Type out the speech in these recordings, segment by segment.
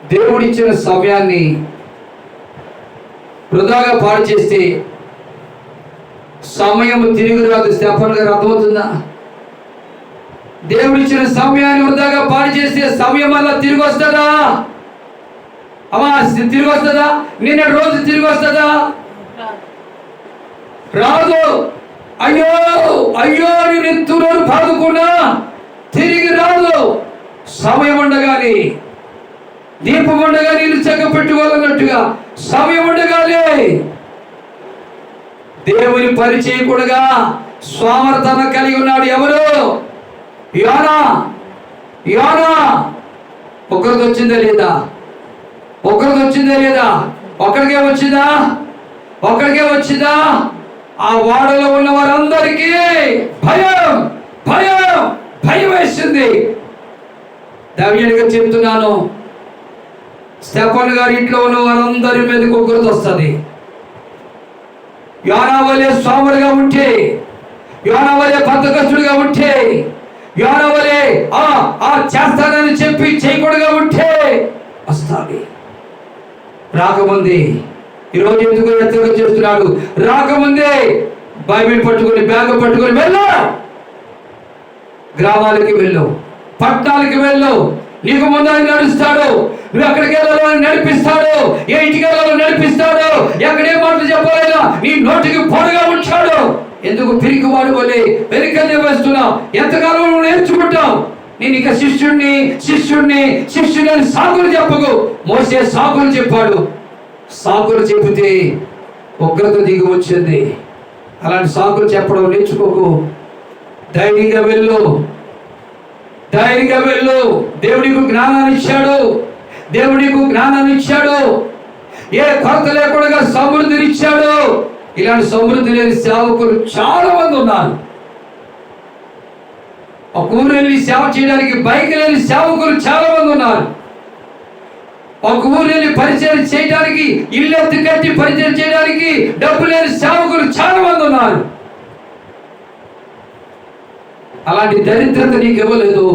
దేవుడిచ్చిన సమయాన్ని వృధాగా పాడు చేస్తే సమయం తిరిగి రాదు. స్టెఫన్ గారు అర్థమవుతుందా? దేవుడిచ్చిన సమయాన్ని వృధాగా పాడు చేస్తే సమయం అలా తిరిగి వస్తుందా? అమ్మా తిరిగి వస్తుందా? నిన్న రోజు తిరిగి వస్తుందా? రాదు. అయ్యో అయ్యో నేను ఎత్తులో బాదుకున్నా తిరిగి రాదు. సమయం ఉండగానే దీపం ఉండగా నీళ్ళు చక్క పెట్టుకోవాలన్నట్టుగా సమయం ఉండగానే దేవుని పరిచయకుడుగా స్వామర్థన కలిగి ఉన్నాడు. ఎవరు? యోనా. యోనా ఒకరిది వచ్చిందా లేదా? ఒకరిది వచ్చిందా లేదా? ఒక్కడికే వచ్చిందా? ఒక్కడికే వచ్చిందా? ఆ వాడలో ఉన్న వారందరికీ భయం భయం భయం వేసింది. దవ్యంగా చెప్తున్నాను, స్టెఫన్ గారి ఇంట్లో ఉన్న వారందరి మీదకి ఉగ్రత వస్తుంది. యోనా వలె సోమరుగా ఉంటే, యోనా వలె బద్ధకస్తుడిగా ఉంటే, యోనా వలె చేస్తానని చెప్పి చేయకూడగా ఉంటే వస్తుంది. రాకముందే ఈరోజు ఎందుకు హెచ్చరిక చేస్తున్నాడు? రాకముందే బైబిల్ పట్టుకొని బ్యాగ్ పట్టుకొని వెళ్ళు, గ్రామాలకి వెళ్ళు, పట్టణాలకి వెళ్ళు. నీకు ముందు ఆయన నడుస్తాడు. నువ్వు ఎక్కడికి వెళ్ళాలో నడిపిస్తాడు, ఏ ఇంటికి వెళ్ళాలో నడిపిస్తాడు. ఎక్కడే మాటలు చెప్పలేదా నీ నోటికి పొడగా ఉంచాడు. ఎందుకు పిరికి వాడు వలె వెనుకనే వేస్తున్నావు? ఎంతకాలం నువ్వు నేర్చుకుంటావు? నేను ఇక శిష్యుడిని శిష్యుడిని శిష్యుని అని సాకులు చెప్పకు. మోసే సాకులు చెప్పాడు. సాకులు చెబితే ఉగ్రత దిగి వచ్చింది. అలాంటి సాకులు చెప్పడం నేర్చుకోకు. ధైర్యంగా వెళ్ళు, ధైర్యంగా వెళ్ళు. దేవుడికి జ్ఞానాన్ని ఇచ్చాడు, దేవుడికి జ్ఞానాన్ని ఇచ్చాడు. ఏ కొరత లేకుండా సమృద్ధిని ఇచ్చాడు. ఇలాంటి సమృద్ధి లేని సేవకులు చాలా మంది ఉన్నారు. ఒక ఊరు వెళ్ళి సేవ చేయడానికి బైక్ లేని సేవకులు చాలా మంది ఉన్నారు. ఒక ఊరు వెళ్ళి పరిచయం చేయడానికి, ఇల్లు ఎత్తి కట్టి పరిచయం చేయడానికి డబ్బు లేని సేవకులు చాలా మంది ఉన్నారు. అలాంటి దరిద్రత నీకు ఇవ్వలేదు.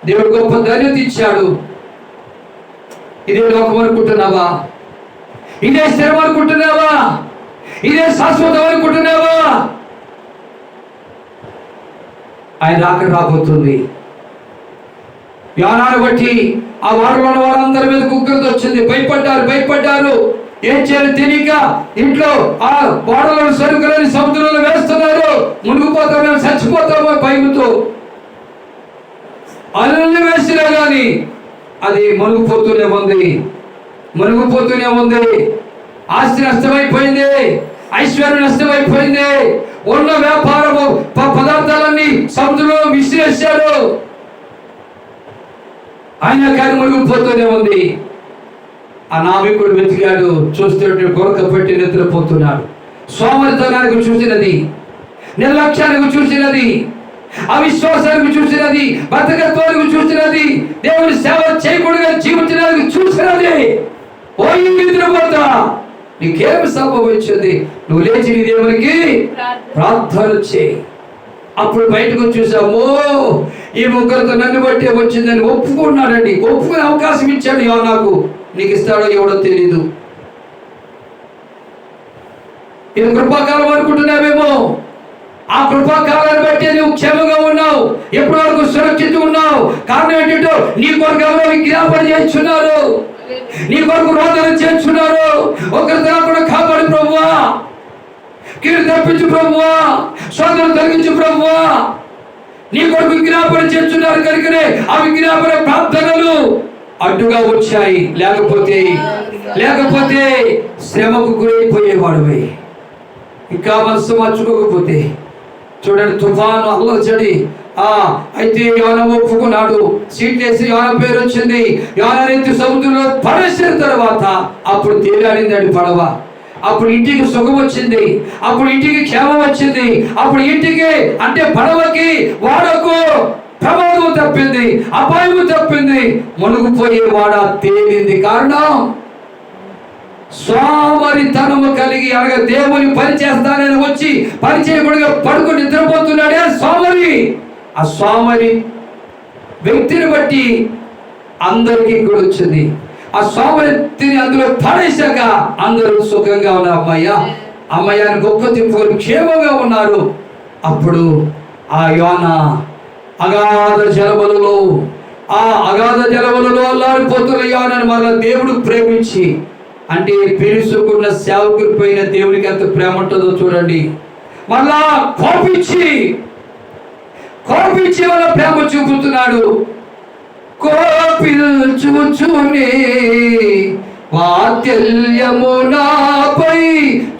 దేవుడు గొప్ప ధన్యత ఇచ్చాడు. ఇదే లోకం అనుకుంటున్నావా? ఇదే స్థిరం అనుకుంటున్నావా? ఇదే శాశ్వతం అనుకుంటున్నావా? ఆయన రాక రాబోతుంది. యోనాను బట్టి ఆ వారిలో వారందరి మీద ఉగ్రత వచ్చింది. భయపడ్డారు. ఏం చేయాలి తెలియక ఇంట్లో ఆ గోడలను సరుకులని సముద్రంలో వేస్తున్నారు. మునిగిపోతామో చచ్చిపోతామో భయంతో అన్ని వేసినా కానీ అది మునిగిపోతూనే ఉంది. ఆస్తి నష్టమైపోయింది, ఐశ్వర్యం నష్టమైపోయింది. ఉన్న వ్యాపారము పదార్థాలన్నీ సముద్రంలో విసిరేశాడు. అయినా కానీ మునిగిపోతూనే ఉంది. ఆ నావికుడు వెతికాడు. చూస్తుంటే గొరక పెట్టి నిద్రపోతున్నాడు. సోమరితనానికి చూసినది, నిర్లక్ష్యానికి చూసినది, అవిశ్వాసానికి చూసినది, బతకత్వానికి చూసినది, దేవుని సేవ చేయకూడగా జీవించడానికి చూసినది. ఓ నిద్రపోతా, నీకేమి సంభవించింది? నువ్వు లేచి నీ దేవునికి ప్రార్థన చేయి. అప్పుడు బయటకు చూసాము, ఈ ముగ్గురితో నన్ను బట్టే వచ్చిందని ఒప్పుకున్నాడండి. ఒప్పుకునే అవకాశం ఇచ్చాడు యోనాకు. నీకు ఇస్తాడో ఎవడో తెలీదు. ఇది కృపాకాలం అనుకుంటున్నావేమో. ఆ కృపాకాలాన్ని బట్టి నువ్వు క్షేమంగా ఉన్నావు, ఎప్పటి వరకు సురక్షితంగా ఉన్నావు. కారణం ఏంటంటే నీ కొరకు ఎవరో విజ్ఞాపన చేస్తున్నారు, నీ కొరకు రోదన చేస్తున్నారు. ఒకరి రాకుండా కాపాడు ప్రభువా, కీడు తప్పించు ప్రభువా, శోధన తొలగించు ప్రభువా. నీ కొరకు విజ్ఞాపన చేస్తున్నారు కనుకనే ఆ విజ్ఞాపన ప్రార్థనలు అడ్డుగా వచ్చాయి. లేకపోతే శ్రమకు గురైపోయేవాడువే. ఇంకా మనసు మార్చుకోకపోతే చూడండి, తుఫాను అల్లచడి. అయితే యోన ఒప్పుకున్నాడు. సీట్లేసి యోన పేరు వచ్చింది. యోననెత్తి సముద్రంలో పడేసిన తర్వాత అప్పుడు తేలాడింది పడవ. అప్పుడు ఇంటికి సుఖం వచ్చింది, అప్పుడు ఇంటికి క్షేమం వచ్చింది. అప్పుడు ఇంటికి అంటే పడవకి వాడకు ప్రమాదం తప్పింది, అపాయము తప్పింది, మునిగిపోయే వాడ తేలింది. కారణం సోమరితనము కలిగి, అనగా దేవుని పని చేస్తానని వచ్చి పని చేయకుండా పడుకొని నిద్రపోతున్నాడే సోమరి. ఆ సోమరి వ్యక్తిని బట్టి అందరికీ కూడా వచ్చింది. ఆ సోమరెత్తిని అందులో పడేశాక అందరూ సుఖంగా ఉన్నారు. అమ్మయ్య అని గొప్ప తిప్పుకొని క్షేమంగా ఉన్నారు. అప్పుడు ఆ యోనా అగాధ జలములలో అల్లాడిపోతున్న యోనాను మరలా దేవుడు ప్రేమించి, అంటే పిలుసుకున్న సేవకుడి పైన దేవునికి ఎంత ప్రేమ ఉంటుందో చూడండి. మళ్ళా కోపించి వాళ్ళ ప్రేమ చూపుతున్నాడు. కోపించుచునే వాత్సల్యము నాపై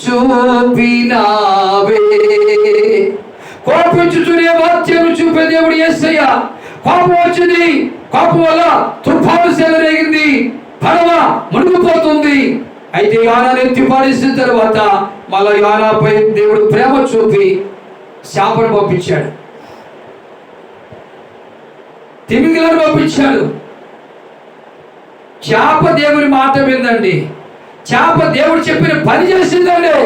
చూపినావే. కోపించుచునే వాత్సల్యం చూపే దేవుడు యేసయ్య. కోపం వచ్చింది, కోపం వల్ల తుఫాను చెలరేగింది, పడవ మునిగిపోతుంది. అయితే యోనాను ఎత్తి పాడేసిన తర్వాత మళ్ళా యోనాపై దేవుడు ప్రేమ చూపి శాపను పంపించాడు, తిమింగలను పంపించాడు. చేప దేవుని మాట విందండి. చేప దేవుడు చెప్పిన పని చేసిందండి.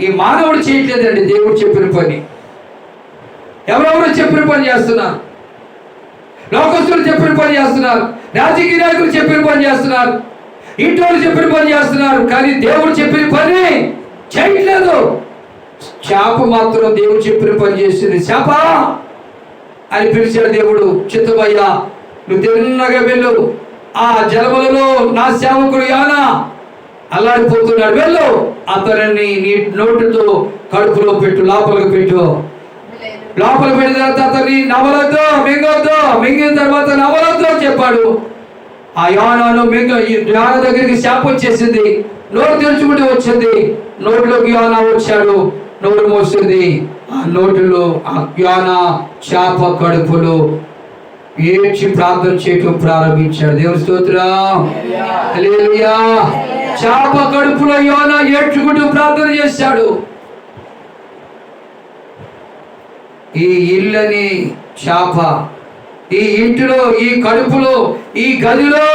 ఈ మానవుడు చేయట్లేదండి దేవుడు చెప్పిన పని. ఎవరెవరు చెప్పిన పని చేస్తున్నారు, లోకస్తులు చెప్పిన పని చేస్తున్నారు, రాజకీయ నాయకులు చెప్పిన పని చేస్తున్నారు, ఇంట్లో చెప్పిన పని చేస్తున్నారు, కానీ దేవుడు చెప్పిన పని చేయట్లేదు. చేప మాత్రం దేవుడు చెప్పిన పని చేసింది. చేప అని పిలిచాడు దేవుడు. చిత్తమయ్యా, నువ్వు తిన్నగా వెళ్ళు, ఆ జలములలో నా సేవకుడు యోనా అల్లాడిపోతున్నాడు, వెళ్ళు, అతనిని నీ నోటితో కడుపులో పెట్టు, లోపలికి పెట్టు. లోపల పెట్టిన తర్వాత అతన్ని నవలొద్దు, మింగొద్దు, మింగిన తర్వాత నవలొద్దు అని చెప్పాడు. ఆ యోనాను యోనా దగ్గరికి శాప వచ్చేసింది. నోరు తెరుచుకుంటూ వచ్చింది. నోటిలోకి యోనా వచ్చాడు, నోరు మోసింది. ఆ నోటిలో ఆ యోనా చేప కడుపులో ఏడ్చి ప్రార్థన చేయటం ప్రారంభించాడు. దేవుని స్తోత్రం, హల్లెలూయా. చేప కడుపులో యోనా ఏడ్చుకుంటూ ప్రార్థన చేశాడు. ఈ ఇల్లని చేప, ఈ ఇంటిలో, ఈ కడుపులో, ఈ గదిలో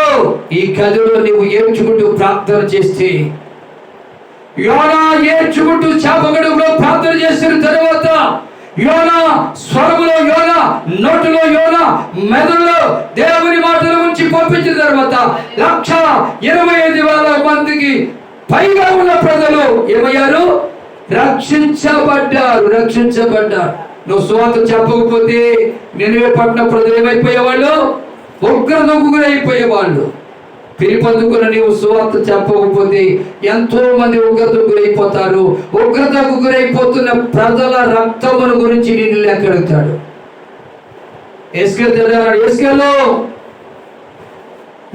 నువ్వు ఏడ్చుకుంటూ ప్రార్థన చేస్తే, యోనా ఏడ్చుకుంటూ చేప కడుపులో ప్రార్థన చేసిన తర్వాత యోనా స్వరములో, యోనా నోటిలో, యోనా మెదడులో దేవుని మాటలు ఉంచి పంపించిన తర్వాత 1,25,000 మందికి పైగా ఉన్న ప్రజలు ఏమయ్యారు? రక్షించబడ్డారు. నువ్వు సువార్త చెప్పకపోతే నినివే పట్టణ ప్రజలు ఏమైపోయేవాళ్ళు? ఉగ్రతకు గురైపోయేవాళ్ళు. పిలిపందుకున్న నీవు సువార్త చెప్పకపోతే ఎంతో మంది ఉగ్రతకు గురైపోతారు. ఉగ్రతకు గురైపోతున్న ప్రజల రక్తమును గురించి నిన్ను లెక్కడుగుతాడు. ఎస్కేలు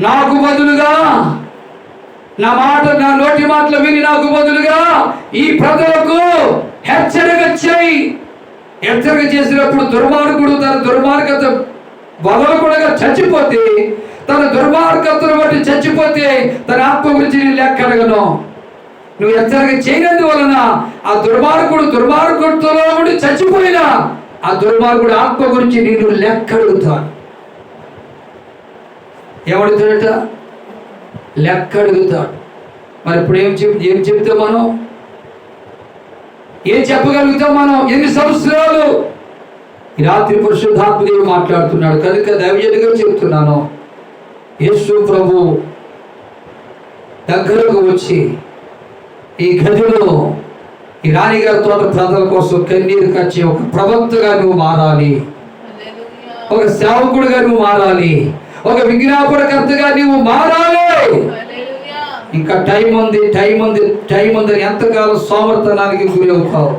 నాకు బదులుగా నా నోటి మాటలు విని నాకు బదులుగా ఈ ప్రజలకు హెచ్చరిక చేయి. హెచ్చరిక చేసినప్పుడు దుర్మార్గుడు తన దుర్మార్గత వదలకుండా చచ్చిపోతే, తన దుర్మార్గతను బట్టి చచ్చిపోతే తన ఆత్మ గురించి నేను లెక్క అడగను. నువ్వు హెచ్చరిక చేయనందువలన ఆ దుర్మార్గుడితో ఉండి చచ్చిపోయినా ఆ దుర్మార్గుడు ఆత్మ గురించి నేను లెక్క అడుగుతాను. ఎవడుతాడట? లెక్క అడుగుతాడు. మరి ఇప్పుడు ఏం చెప్తాం మనం? ఏం చెప్పగలుగుతాం మనం? ఎన్ని సంవత్సరాలు? ఈ రాత్రి పరిశుద్ధాత్మదేవుడు మాట్లాడుతున్నాడు కనుక దైవజనుడిగా చెప్తున్నాను. యేసు ప్రభు దగ్గరకు వచ్చి ఈ గదిలో ఈ రాణిగారి తోట ప్రజల కోసం కన్నీరు కచ్చి ఒక ప్రవక్తగా నువ్వు మారాలి, ఒక సేవకుడిగా నువ్వు మారాలి, ఒక విజ్ఞాపనకర్తగా నువ్వు మారాలి. ఇంకా టైం ఉంది ఎంతకాలం సోమర్తనానికి గురి అవుతావు?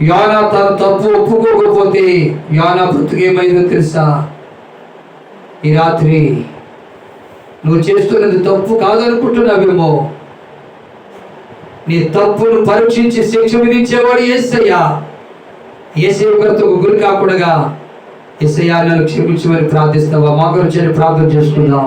యోనా తన తప్పు ఒప్పుకోకపోతే యోనా బ్రతుకేమైందో తెలుసా? ఈ రాత్రి నువ్వు చేస్తున్నది తప్పు కాదనుకుంటున్నావేమో. నీ తప్పును పరీక్షించి శిక్ష విధించేవాడు యేసయ్య. యేసయ్య బ్రతుకు గురి కాకుండా యేసయ్య నన్ను క్షమించమని ప్రార్థిస్తావా? మా గురించి ప్రార్థన చేసుకుందాం.